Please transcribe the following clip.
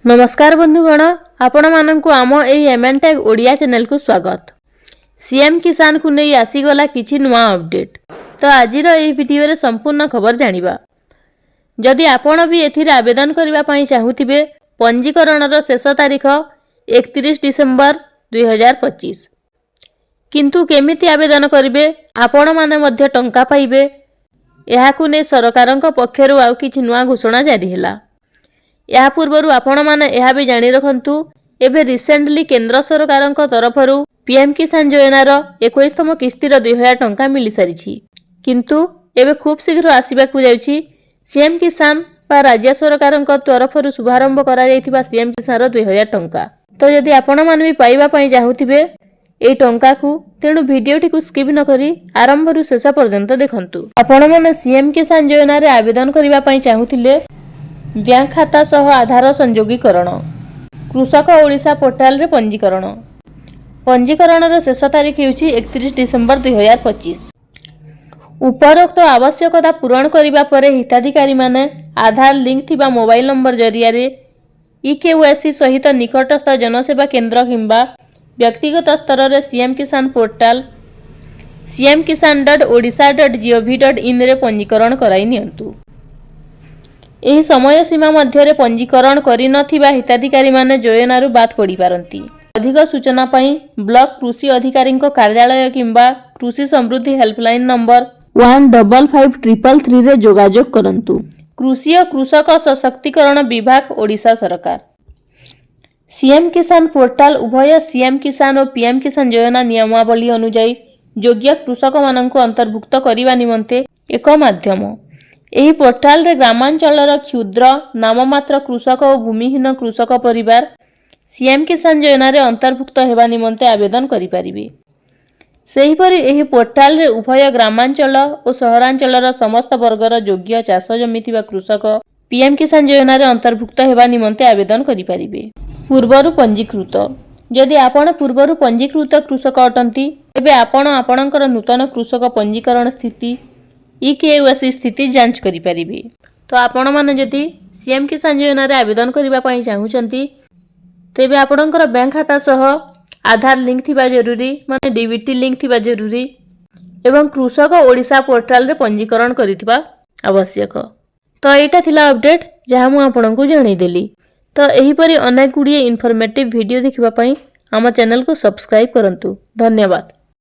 नमस्कार बंधुगण, आपण मानक आम एई एमएनटेक ओडिया चैनल को स्वागत। सीएम किसान को नहीं आसीगला किछि नुआ अपडेट। तो आज वीडियो रे संपूर्ण खबर जानिबा। जदि आपण भी एथिरे आवेदन करबा पई चाहुथिबे, पंजीकरणर शेष तारीख 31 डिसेंबर 2025। किंतु केमिति आवेदन करिवे, आपण माने मध्य टंका पाइबे, एहाकु ने सरकारक पक्षरु आउ किछि नुआ घोषणा जारी हैला। या पूर्वरु आपण माने यह भी जानी रखंतु, एबे रिसेंटली केंद्र सरकारक तरफरु पीएम किसान योजनार 21तम किस्तीर 2000 टंका मिली सारिछि। किंतु एबे खूब शीघ्र आसीबाकु जाउछि सीएम किसान बा राज्य सरकारक तरफरु शुभारंभ करा जायथिबा सीएम किसान 2000 टंका। तो यदि आपण माने भी पाइबा पई चाहुथिबे एई टंका को, तेणु वीडियोटी को स्किप न करी आरंभरु शेष पर्यंत देखंतु। आपण माने सीएम किसान योजना रे आवेदन करिबा पई चाहुथिले बैंक खाता सह आधार संयोगीकरण, कृषक ओडिशा पोर्टाल रे पंजीकरण। पंजीकरणर शेष तारीख हेउछि 31 डिसेंबर 2025। उपरोक्त आवश्यकता पूरण करिबा परे हिताधिकारी माने आधार लिंक थिबा मोबाइल नंबर जरिया रे ईकेवाईसी सहित निकटस्थ जनसेवा केंद्र किंबा व्यक्तिगत स्तर रे सीएम किसान पोर्टाल cmkisan.odisha.gov.in रे पंजीकरण कराई नियंतु। एही समय सीमा मध्य पंजीकरण करि नथिबा हिताधिकारी माने योजनारु बात पड़ी पारंती। अधिक सूचना पई ब्लॉक कृषि अधिकारी कार्यालय किंबा कृषि समृद्धि हेल्पलाइन नंबर 155333 रे जोगाजोग करंतु। कृषि और कृषक सशक्तिकरण विभाग ओडिशा सरकार। सीएम किसान पोर्टाल उभय सीएम किसान और पीएम किसान योजना नियमावली अनुसार योग्य कृषक मानक अंतर्भुक्त करने निमंते एक माध्यम। एही पोर्टाल रे ग्रामांचलर क्षुद्र नाममात्र कृषक और भूमिहीन कृषक परिवार सीएम किसान योजना रे अंतर्भुक्त हेबा निमंते आवेदन करि परिबे। सेहीपरि एही पोर्टाल रे उभय ग्रामांचल और सहरांचलर समस्त वर्गर योग्य चाष जमी थिबा कृषक पीएम किसान योजना रे अंतर्भुक्त हेबा निमंते आवेदन करि परिबे। पूर्वरु पंजीकृत, जदि आपण पूर्वरु पंजीकृत कृषक अटंती, तेबे आपण आपणकर नूतन कृषक पंजीकरण स्थिति ईकेवाईसी स्थिति जांच करि परिबे। तो आपण माने जदि सीएम किसान योजना रे आवेदन करिबा पई चाहुचंती, तेबे आपणकर बैंक खाता सह आधार लिंक थिबा जरूरी, माने डीबीटी लिंक थिबा जरूरी एवं कृषक ओडिशा पोर्टाल रे पंजीकरण करिथिबा आवश्यक। तो एटा थिला अपडेट जहा मु आपणको जणै देली। तो एही परि अनेक गुडी इन्फॉर्मेटिव वीडियो देखिबा पई हम चैनल को सब्सक्राइब करंतु। धन्यवाद।